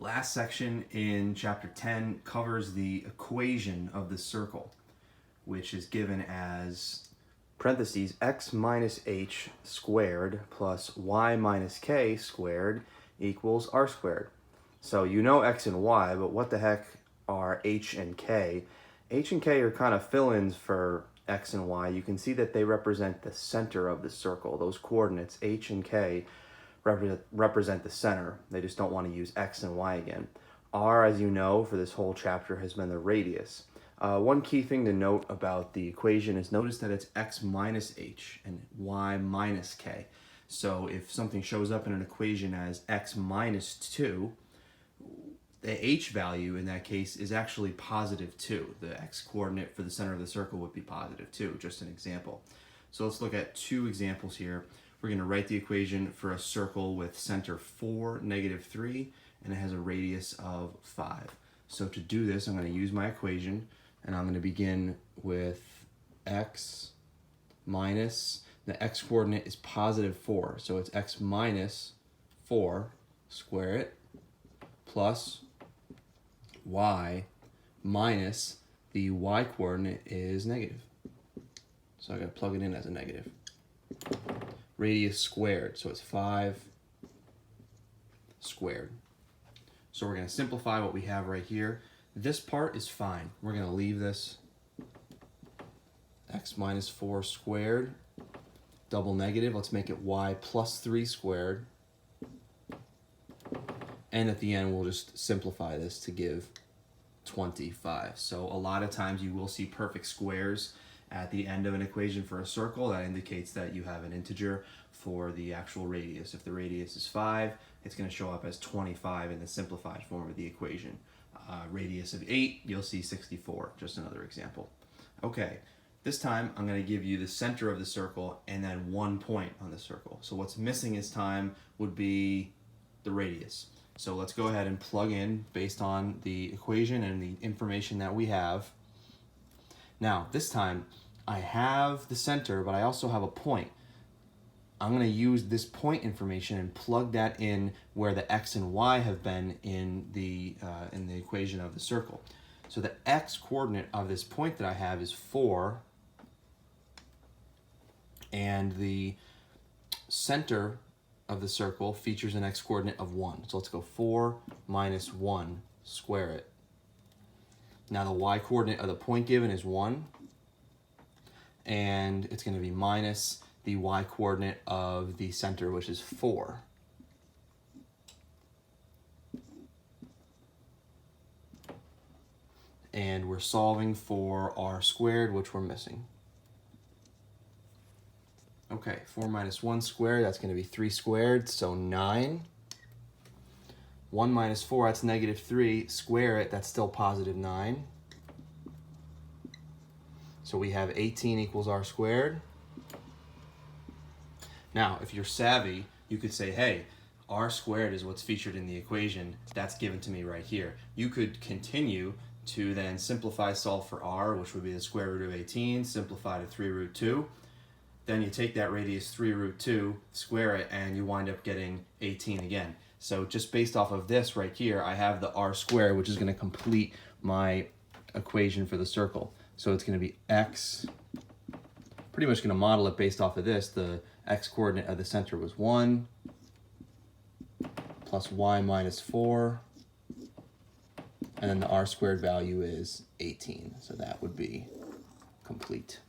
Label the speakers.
Speaker 1: Last section in chapter 10 covers the equation of the circle, which is given as parentheses x minus h squared plus y minus k squared equals r squared. So you know x and y, but what the heck are h and k? H and k are kind of fill-ins for x and y. You can see that they represent the center of the circle. Those coordinates, h and k, represent the center. They just don't want to use x and y again. R, as you know, for this whole chapter has been the radius. One key thing to note about the equation is notice that it's x minus h and y minus k. So if something shows up in an equation as x minus 2, the h value in that case is actually positive 2. The x coordinate for the center of the circle would be positive 2, just an example. So let's look at two examples here. We're going to write the equation for a circle with center 4, negative 3, and it has a radius of 5. So to do this, I'm going to use my equation, and I'm going to begin with x minus, the x coordinate is positive 4, so it's x minus 4, square it, plus y minus the y coordinate is negative. So I got to plug it in as a negative. Radius squared, so it's 5 squared. So we're going to simplify what we have right here. This part is fine. We're going to leave this x minus 4 squared, double negative. Let's make it y plus 3 squared. And at the end, we'll just simplify this to give 25. So a lot of times you will see perfect squares at the end of an equation for a circle. That indicates that you have an integer for the actual radius. If the radius is 5, it's going to show up as 25 in the simplified form of the equation. Radius of 8, you'll see 64, just another example. Okay, this time I'm going to give you the center of the circle and then 1 point on the circle. So what's missing this time would be the radius. So let's go ahead and plug in based on the equation and the information that we have. Now, this time, I have the center, but I also have a point. I'm going to use this point information and plug that in where the x and y have been in the equation of the circle. So the x coordinate of this point that I have is 4, and the center of the circle features an x coordinate of 1. So let's go 4 minus 1, square it. Now the y coordinate of the point given is 1, and it's going to be minus the y coordinate of the center, which is 4. And we're solving for r squared, which we're missing. Okay, 4 minus 1 squared, that's going to be 3 squared, so 9. 1 minus 4, that's negative 3. Square it, that's still positive 9. So we have 18 equals r squared. Now, if you're savvy, you could say, hey, r squared is what's featured in the equation. That's given to me right here. You could continue to then simplify, solve for r, which would be the square root of 18, simplify to 3 root 2. Then you take that radius 3 root 2, square it, and you wind up getting 18 again. So just based off of this right here, I have the r squared, which is going to complete my equation for the circle. So it's going to be x, pretty much going to model it based off of this. The x coordinate of the center was 1, plus y minus 4, and then the r squared value is 18. So that would be complete.